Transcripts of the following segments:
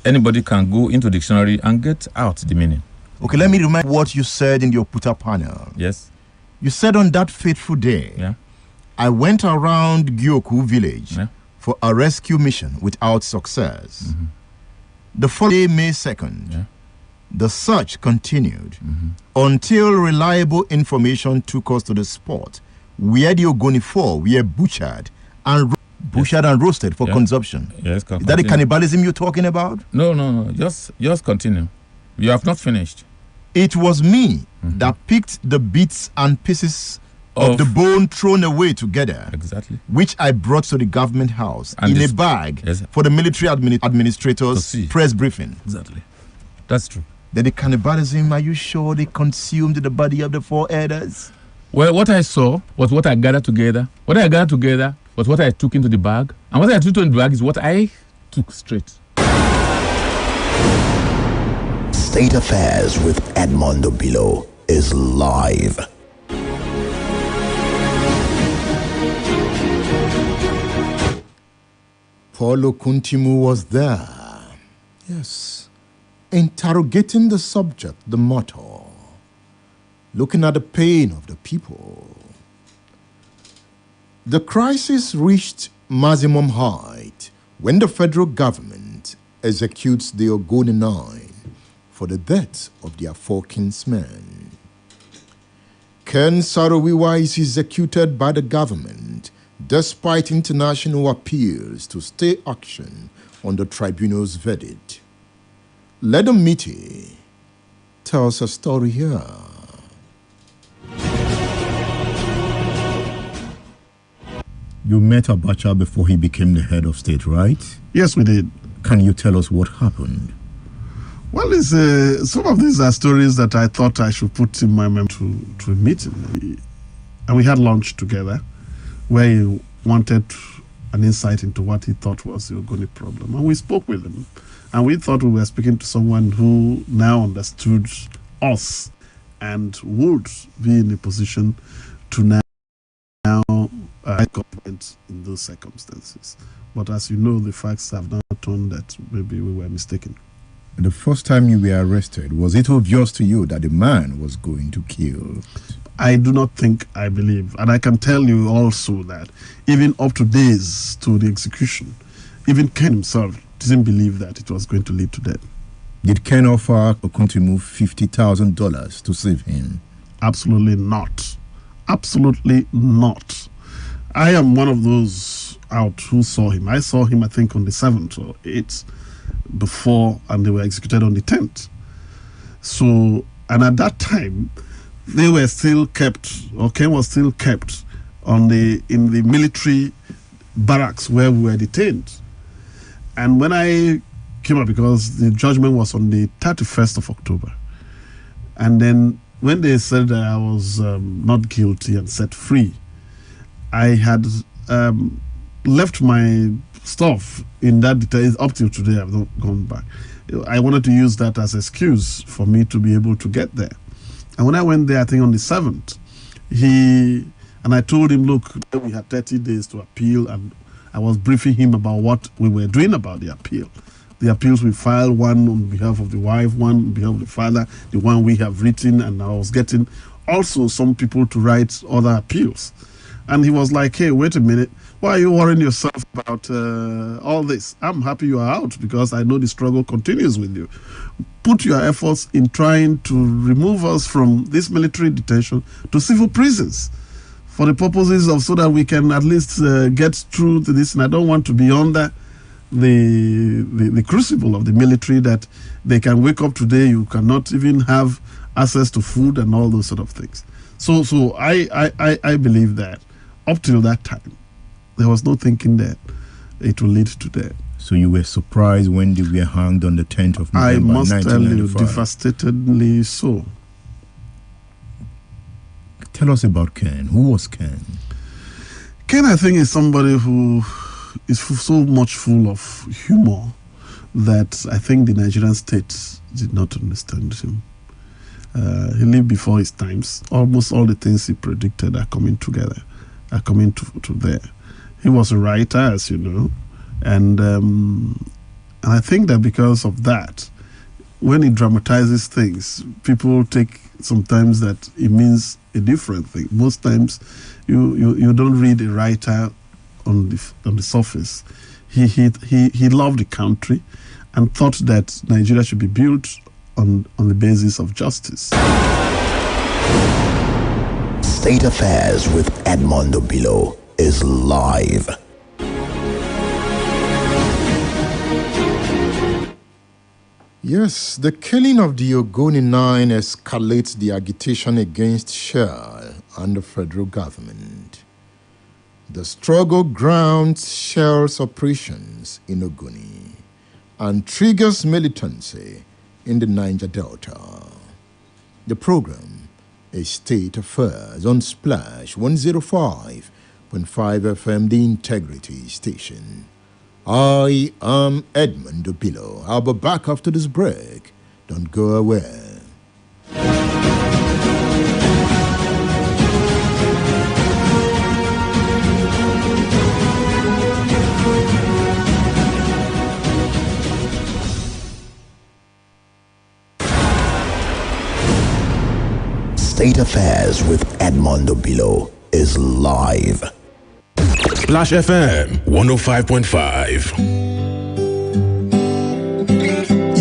Anybody can go into the dictionary and get out the meaning. Okay, let me remind what you said in your Puta panel. Yes. You said on that fateful day, Yeah. I went around Gyoku village Yeah. for a rescue mission without success. Mm-hmm. The following day, May 2nd, Yeah. the search continued Mm-hmm. until reliable information took us to the spot where the Ogoni 4 were butchered and roasted for consumption. Yes, Is that the cannibalism you're talking about? No. Just continue. You have not finished. It was me that picked the bits and pieces of the bone thrown away together. Exactly. Which I brought to the government house And in a bag for the military administrator's press briefing. Exactly. That's true. Then the cannibalism, are you sure they consumed the body of the 4 elders? Well, what I saw was what I gathered together. What I gathered together was what I took into the bag. And what I took into the bag is what I took straight. State Affairs with Edmund Obilo is live. Paulo Kuntimu was there. Yes. Interrogating the subject, the motto. Looking at the pain of the people. The crisis reached maximum height when the federal government executes the Ogoni 9 for the death of their 4 kinsmen. Ken Saro-Wiwa is executed by the government despite international appeals to stay action on the tribunal's verdict. Ledamiti tells a story here. You met Abacha before he became the head of state, right? Yes, we did. Can you tell us what happened? Well, some of these are stories that I thought I should put in my memory to a meeting. And we had lunch together where he wanted an insight into what he thought was the Ogoni problem. And we spoke with him. And we thought we were speaking to someone who now understood us and would be in a position to now government in those circumstances. But as you know, the facts have now turned that maybe we were mistaken. The first time you were arrested, was it obvious to you that the man was going to kill? I do not think, I believe. And I can tell you also that even up to days to the execution, even Ken himself didn't believe that it was going to lead to death. Did Ken offer Okuntimu $50,000 to save him? Absolutely not. Absolutely not. I am one of those out who saw him. I saw him, I think, on the 7th or 8th before, and they were executed on the 10th. So, and at that time, they were still kept, or Ken was still kept in the military barracks where we were detained. And when I came out, because the judgment was on the 31st of October, and then when they said that I was not guilty and set free, I had left my stuff in that detail. Up till today, I've not gone back. I wanted to use that as excuse for me to be able to get there. And when I went there, I think on the 7th, I told him, look, we had 30 days to appeal, and I was briefing him about what we were doing about the appeal. The appeals we filed, one on behalf of the wife, one on behalf of the father, the one we have written, and I was getting also some people to write other appeals. And he was like, hey, wait a minute, why are you worrying yourself about all this? I'm happy you are out because I know the struggle continues with you. Put your efforts in trying to remove us from this military detention to civil prisons for the purposes of so that we can at least get through to this. And I don't want to be under the crucible of the military that they can wake up today, you cannot even have access to food and all those sort of things. So I believe that up till that time, there was no thinking that it will lead to death. So you were surprised when they were hanged on the 10th of November, I must tell you, 1995. devastatedly so. Tell us about Ken. Who was Ken? Ken, I think, is somebody who is so much full of humor that I think the Nigerian state did not understand him. He lived before his times. Almost all the things he predicted are coming together, are coming to there. He was a writer, as you know, and And I think that because of that, when he dramatizes things, people take sometimes that it means a different thing. Most times, you don't read a writer on the surface. He loved the country and thought that Nigeria should be built on the basis of justice. State Affairs with Edmund Obilo is live. Yes, the killing of the Ogoni Nine escalates the agitation against Shell and the federal government. The struggle grounds Shell's operations in Ogoni and triggers militancy in the Niger Delta. The program is State Affairs on Splash 105.5 FM, the Integrity Station. I am Edmund Obilo. I'll be back after this break. Don't go away. State Affairs with Edmund Obilo is live. Splash FM 105.5.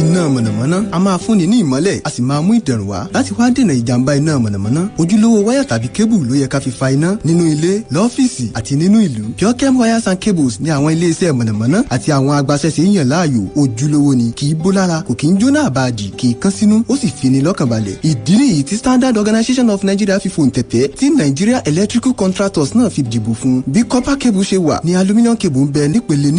Iná mọ̀nàmọ́ná a máa fúnni ní ìmọ́lẹ̀ a sì máa mú ìdẹ̀rùn wá láti wá dènà ìjàmbá iná mọ̀nàmọ́ná. Ojúlówó wáyà tàbí kébù ló yẹ ká fi fa iná nínú ilé, lọ́fíìsì àti nínú ìlú. Pure Wires and Cables ní àwọn ilé-iṣẹ́ mọ̀nàmọ́ná àti àwọn agbaṣẹ́ṣe yàn láàyò. Ojúlówó ni, kì í bó lára, kò kì í jóná àbáàdì, kì í kán sínú, ó sì fi ni lọ́kàn balẹ̀. Ìdí nìyí tí Standard Organization of Nigeria fi fòǹtẹ̀tẹ̀ tí Nigeria Electrical Contractors náà fi dìbò fún. Bí copper cable ṣe wà ní aluminium cable ń bẹ nípele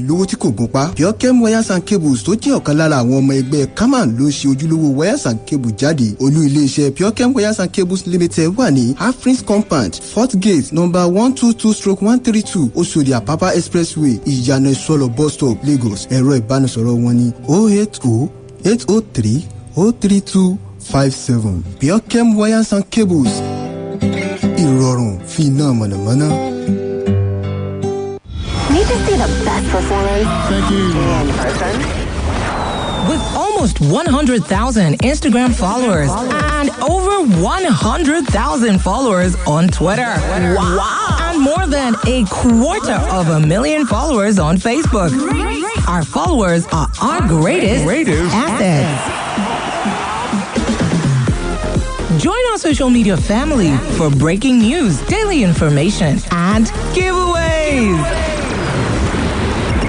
lówó tí kò gún pa. Pure Wires and Cables tó jẹ́ ọ̀kan lára àwọn ọmọ ẹgbẹ́ Kaman ló ṣe ojúlówó wires and cable jáde. Olú iléeṣẹ́ Pure Wires and Cables Limited wà ní Afrin's Compound, Fort Gate, number 122/132, Oṣòdì Apapa Expressway, Ìyànà Ìsọlọ̀ bus stop, Lagos. Ẹ̀rọ ìbánisọ̀rọ̀ wọn ní 080-803-03257. Pure Wires and Cables. Ìrọ̀rùn fi iná mọ̀nàmọ́ná. Need to see the best performance? Thank you. In person? With almost 100,000 Instagram followers and over 100,000 followers on Twitter. Wow! And more than 250,000 followers on Facebook. Our followers are our greatest assets. Join our social media family for breaking news, daily information, and giveaways.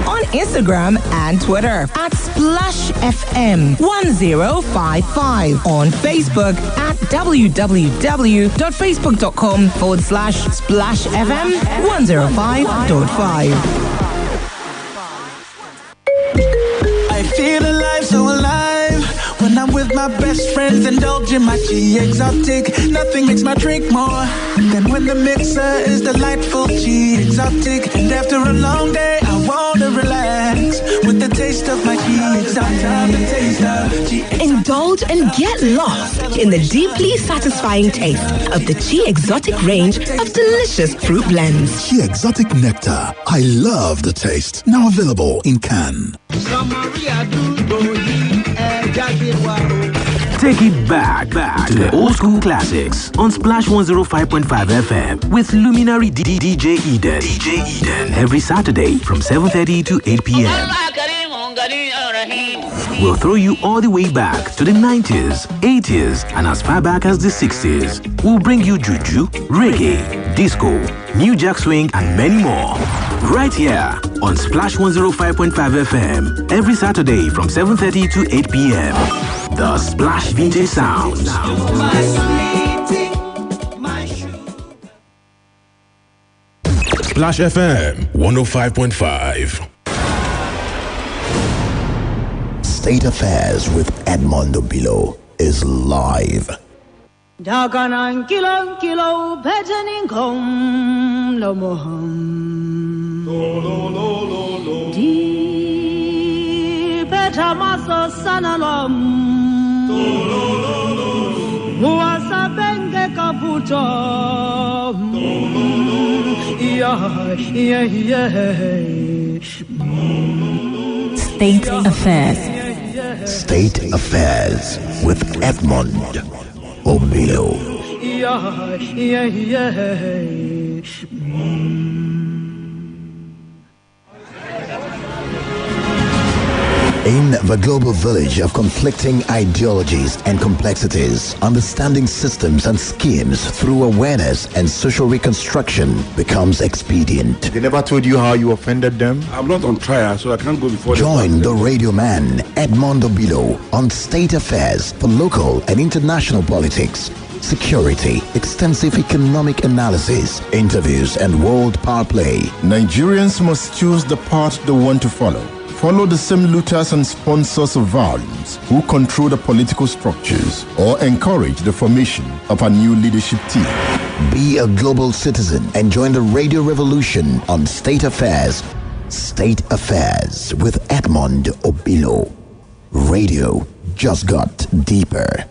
On Instagram and Twitter at Splash FM 1055. On Facebook at www.facebook.com/Splash FM 105.5. I feel alive, so alive. When I'm with my best friends, indulging my tea exotic. Nothing makes my drink more than when the mixer is delightful tea exotic. And after a long day, I want to relax with the taste of my tea exotic. The taste of tea exotic. Indulge and get lost in the deeply satisfying taste of the Tea Exotic range of delicious fruit blends. Tea Exotic Nectar. I love the taste. Now available in can. Take it back to the old school classics on Splash 105.5 FM with luminary DJ Eden. Every Saturday from 7:30 to 8 p.m. We'll throw you all the way back to the 90s, 80s, and as far back as the 60s. We'll bring you juju, reggae, disco, new jack swing, and many more. Right here on Splash 105.5 FM every Saturday from 7:30 to 8 p.m. The Splash Vintage Sound. Splash FM 105.5. State Affairs with Edmund Obilo is live. Daganan kilo bejaning kom lo moham. Di betamaso sanalom. Muasa benge kaputo. State Affairs. State Affairs with Edmund Obilo. In the global village of conflicting ideologies and complexities, understanding systems and schemes through awareness and social reconstruction becomes expedient. They never told you how you offended them? I'm not on trial, so I can't go before Join the radio man, Edmund Obilo, on State Affairs for local and international politics, security, extensive economic analysis, interviews, and world power play. Nigerians must choose the path they want to follow. Follow the same looters and sponsors of violence who control the political structures or encourage the formation of a new leadership team. Be a global citizen and join the radio revolution on State Affairs. State Affairs with Edmund Obilo. Radio just got deeper.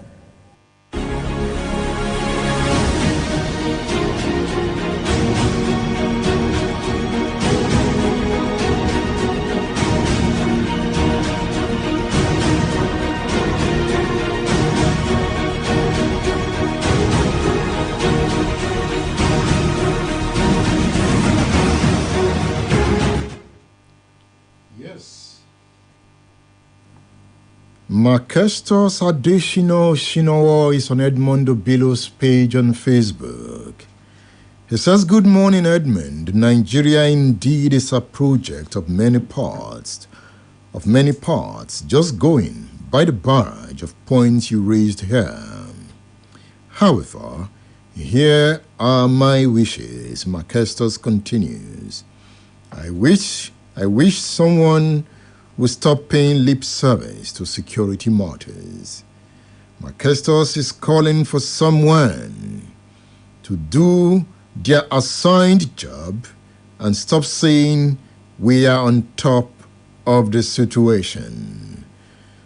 Markestos Adeshino Shinowo is on Edmund Obilo's page on Facebook. He says, "Good morning, Edmund. Nigeria indeed is a project of many parts, just going by the barrage of points you raised here. However, here are my wishes." Markestos continues. I wish someone will stop paying lip service to security matters. Markestos is calling for someone to do their assigned job and stop saying we are on top of the situation.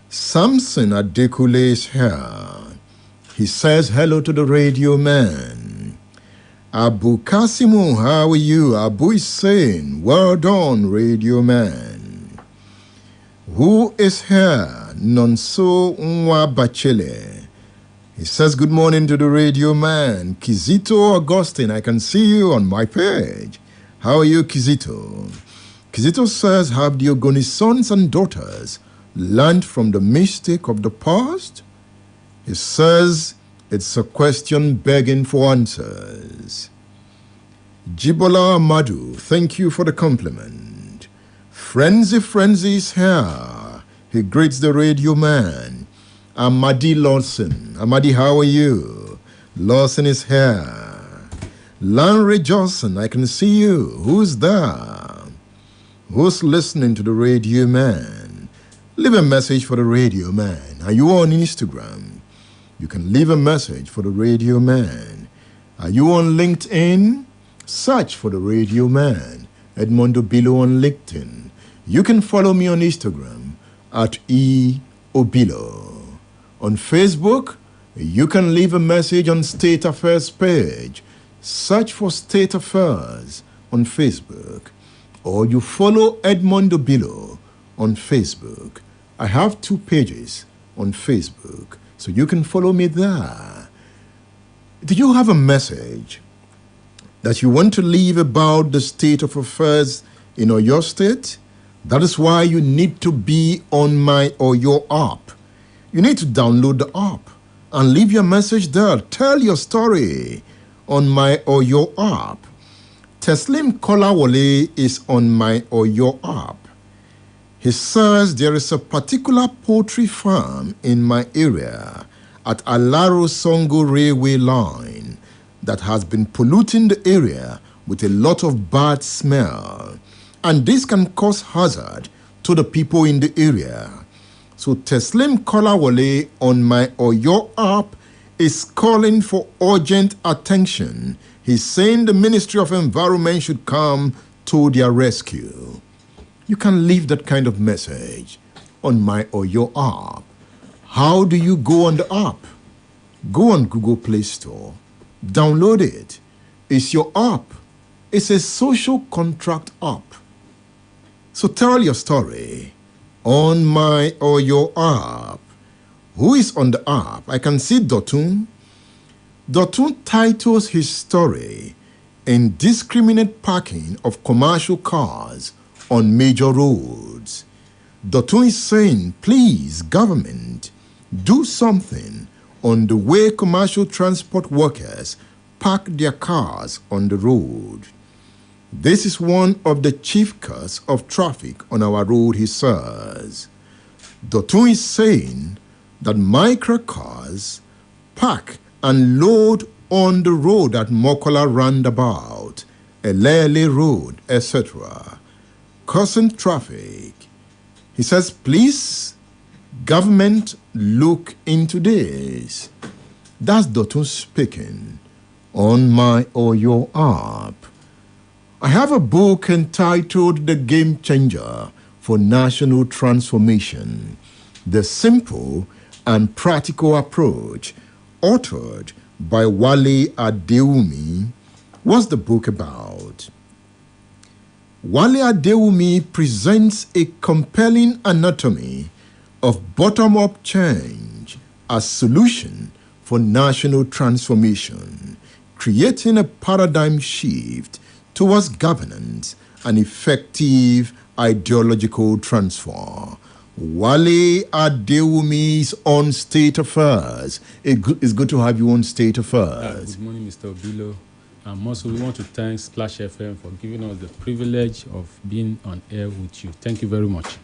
Samson Adekule is here. He says hello to the radio man. Abu Kasimu, how are you? Abu is saying, well done, radio man. Who is here? Nonso Nwa Bachele. He says, good morning to the radio man. Kizito Augustine, I can see you on my page. How are you, Kizito? Kizito says, have the Ogoni sons and daughters learned from the mistake of the past? He says, it's a question begging for answers. Jibola Amadu, thank you for the compliment. Frenzy is here. He greets the radio man. Amadi Lawson. Amadi, how are you? Lawson is here. Lanre Johnson, I can see you. Who's there? Who's listening to the radio man? Leave a message for the radio man. Are you on Instagram? You can leave a message for the radio man. Are you on LinkedIn? Search for the radio man. Edmund Obilo on LinkedIn. You can follow me on Instagram at eobilo. On Facebook, you can leave a message on State Affairs page. Search for State Affairs on Facebook. Or you follow Edmund Obilo on Facebook. I have 2 pages on Facebook, so you can follow me there. Do you have a message that you want to leave about the state of affairs in your state? That is why you need to be on my or your app. You need to download the app and leave your message there. Tell your story on my or your app. Teslim Kolawole is on my or your app. He says there is a particular poultry farm in my area at Alaro Songo Railway Line that has been polluting the area with a lot of bad smell. And this can cause hazard to the people in the area. So Teslim Kolawole on my or your app is calling for urgent attention. He's saying the Ministry of Environment should come to their rescue. You can leave that kind of message on my or your app. How do you go on the app? Go on Google Play Store. Download it. It's your app. It's a social contract app. So tell your story on my or your app. Who is on the app? I can see Dotun. Dotun titles his story Indiscriminate Parking of Commercial Cars on Major Roads. Dotun is saying, please, government, do something on the way commercial transport workers park their cars on the road. This is one of the chief cause of traffic on our road, he says. Dotun is saying that microcars park and load on the road at Mokola Roundabout, Elele Road, etc., causing traffic. He says, please, government, look into this. That's Dotun speaking on my or your app. I have a book entitled The Game Changer for National Transformation, The Simple and Practical Approach, authored by Wale Adewumi. What's the book about? Wale Adewumi presents a compelling anatomy of bottom-up change as solution for national transformation, creating a paradigm shift towards governance and effective ideological transfer. Wale Adewumi is on State Affairs. It's good to have you on State Affairs. Good morning, Mr. Obilo. Also, we want to thank Splash FM for giving us the privilege of being on air with you. Thank you very much.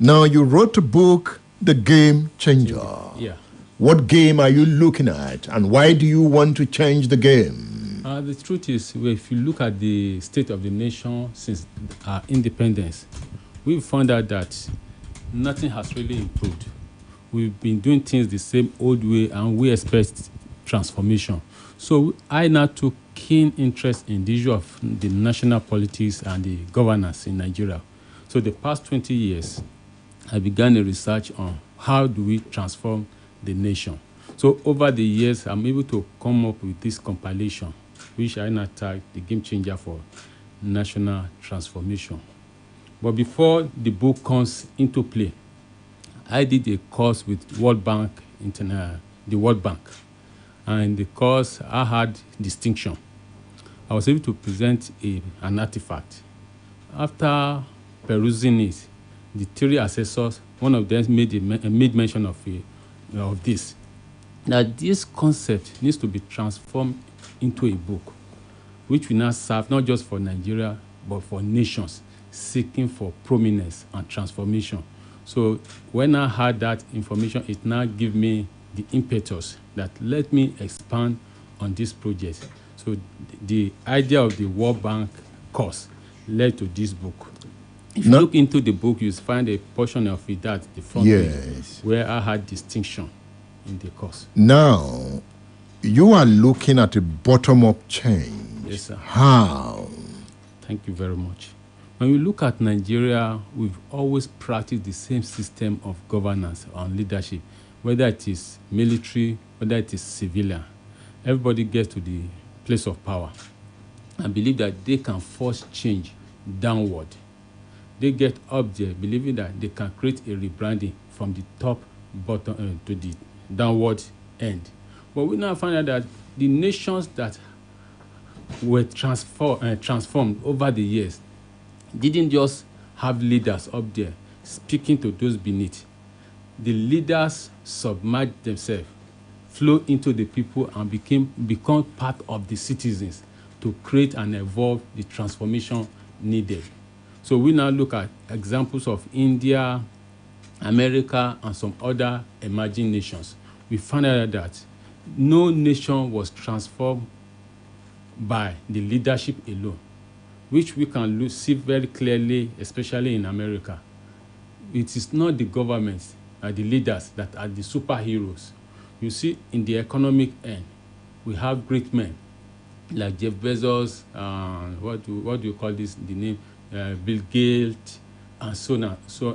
Now, you wrote a book, The Game Changer. Yeah. What game are you looking at, and why do you want to change the game? The truth is, if you look at the state of the nation since our independence, we've found out that nothing has really improved. We've been doing things the same old way, and we expect transformation. So I now took keen interest in the issue of the national politics and the governance in Nigeria. So the past 20 years, I began a research on how do we transform the nation. So over the years, I'm able to come up with this compilation, which I now tag The Game Changer for National Transformation. But before the book comes into play, I did a course with World Bank, the World Bank. And in the course, I had distinction. I was able to present an artifact. After perusing it, the three assessors, one of them made mention of this, that this concept needs to be transformed into a book, which will now serve not just for Nigeria, but for nations seeking for prominence and transformation. So when I had that information, it now gave me the impetus that let me expand on this project. So the idea of the World Bank course led to this book. If you look into the book, you find a portion of it at the front page where I had distinction in the course. Now, you are looking at a bottom-up change. Yes, sir. How? Thank you very much. When we look at Nigeria, we've always practiced the same system of governance and leadership, whether it is military, whether it is civilian. Everybody gets to the place of power and believe that they can force change downward. They get up there believing that they can create a rebranding from the top bottom to the downward end. But we now find out that the nations that were transformed over the years didn't just have leaders up there speaking to those beneath. The leaders submerged themselves, flow into the people, and become part of the citizens to create and evolve the transformation needed. So we now look at examples of India, America, and some other emerging nations. We find out that no nation was transformed by the leadership alone, which we can see very clearly, especially in America. It is not the governments, the leaders that are the superheroes. You see, in the economic end, we have great men like Jeff Bezos, what do you call this? The name Bill Gates, and so on. So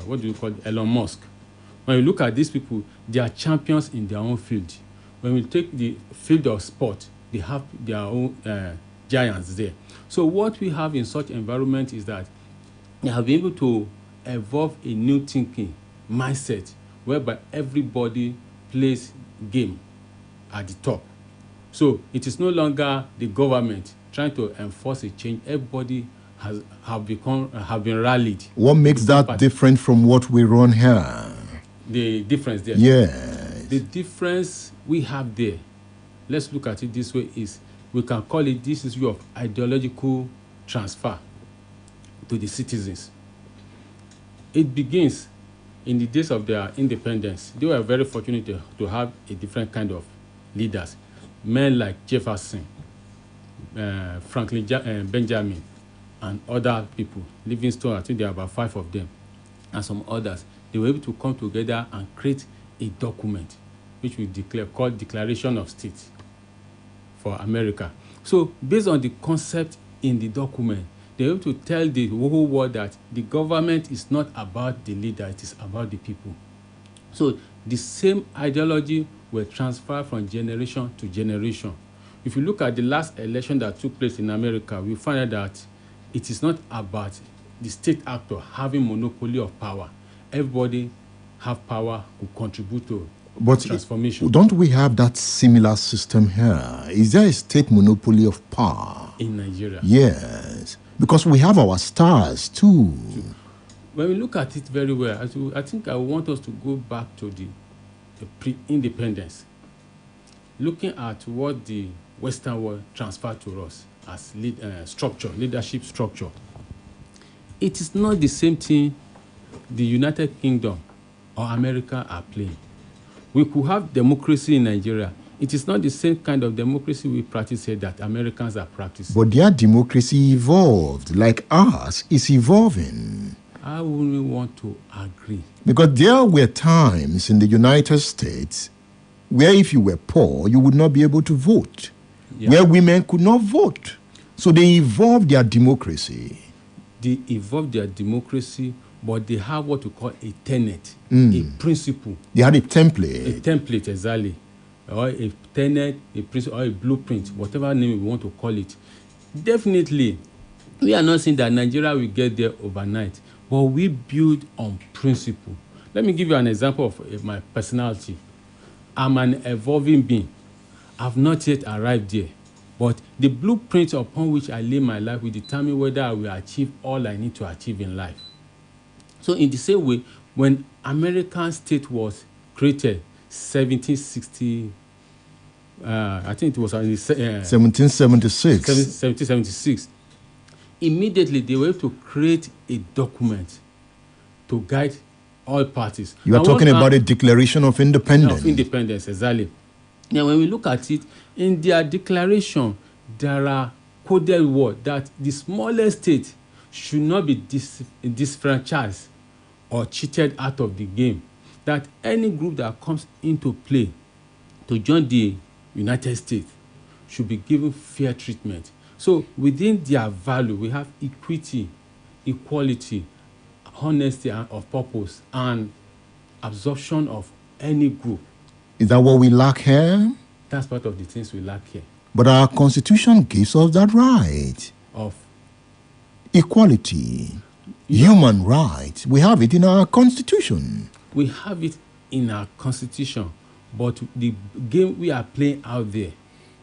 what do you call it? Elon Musk. When you look at these people, they are champions in their own field. When we take the field of sport, they have their own giants there. So what we have in such environment is that they have been able to evolve a new thinking mindset whereby everybody plays game at the top. So it is no longer the government trying to enforce a change. Everybody have been rallied. What makes that different from what we run here? The difference there. Yes. The difference we have there, let's look at it this way, is we can call it this issue of ideological transfer to the citizens. It begins in the days of their independence. They were very fortunate to have a different kind of leaders. Men like Jefferson, Franklin Benjamin, and other people. Livingstone, I think there are about 5 of them, and some others. They were able to come together and create a document which we called Declaration of State for America. So based on the concept in the document, they were able to tell the whole world that the government is not about the leader, it is about the people. So the same ideology were transferred from generation to generation. If you look at the last election that took place in America, we find out that it is not about the state actor having monopoly of power. Everybody have power to contribute to transformation. Don't we have that similar system here? Is there a state monopoly of power? In Nigeria? Yes, because we have our stars too. When we look at it very well, I think I want us to go back to the pre-independence, looking at what the Western world transferred to us as leadership structure. It is not the same thing the United Kingdom or America are playing. We could have democracy in Nigeria. It is not the same kind of democracy we practice here that Americans are practicing. But their democracy evolved, like ours is evolving. I wouldn't want to agree. Because there were times in the United States where if you were poor, you would not be able to vote, where women could not vote. So they evolved their democracy. They evolved their democracy, but they have what we call a tenet, a principle. They had a template. A template, exactly. Or a tenet, a principle, or a blueprint, whatever name we want to call it. Definitely, we are not saying that Nigeria will get there overnight, but we build on principle. Let me give you an example of my personality. I'm an evolving being. I've not yet arrived there, but the blueprint upon which I lay my life will determine whether I will achieve all I need to achieve in life. So in the same way, when American state was created, 1760, I think it was 1776. 1776. Immediately, they were able to create a document to guide all parties. You are talking about a Declaration of Independence. Of Independence, exactly. Now, when we look at it, in their declaration, there are coded words that the smallest state should not be disfranchised or cheated out of the game. That any group that comes into play to join the United States should be given fair treatment. So within their value, we have equity, equality, honesty of purpose, and absorption of any group. Is that what we lack here? That's part of the things we lack here. But our Constitution gives us that right. Of equality, human rights. We have it in our Constitution. We have it in our Constitution, but the game we are playing out there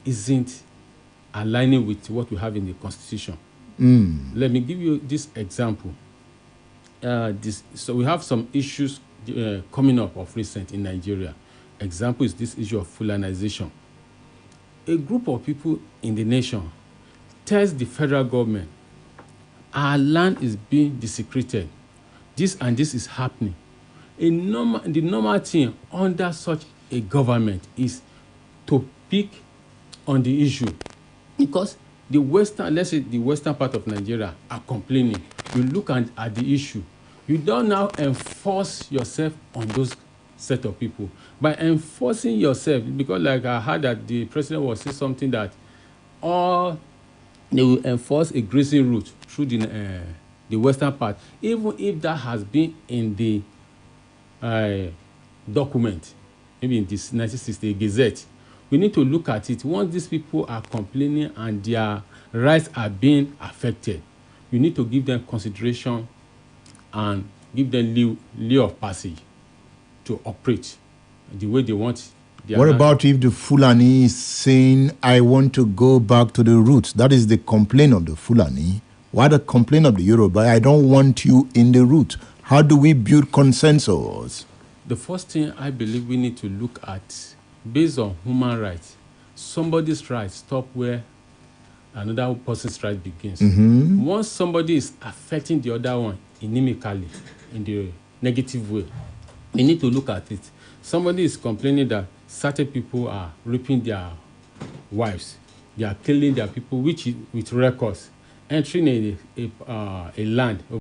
isn't aligning with what we have in the Constitution. Let me give you this example. So we have some issues coming up of recent in Nigeria. Example is this issue of Fulanization. A group of people in the nation tells the federal government, our land is being desecrated. This and this is happening. The normal thing under such a government is to pick on the issue, because the let's say the western part of Nigeria are complaining. You look at the issue. You don't now enforce yourself on those set of people. By enforcing yourself, because like I heard that the president was saying something that they will enforce a grazing route through the western part, even if that has been in the document, maybe in this 1960 Gazette. We need to look at it. Once these people are complaining and their rights are being affected, you need to give them consideration and give them leave of passage to operate the way they want. What about if the Fulani is saying, I want to go back to the roots? That is the complaint of the Fulani. Why the complaint of the Yoruba? I don't want you in the root. How do we build consensus? The first thing I believe we need to look at, based on human rights, somebody's rights stop where another person's right begins. Once somebody is affecting the other one inimically, in the negative way, we need to look at it. Somebody is complaining that certain people are raping their wives, they are killing their people, which is with records, entering a land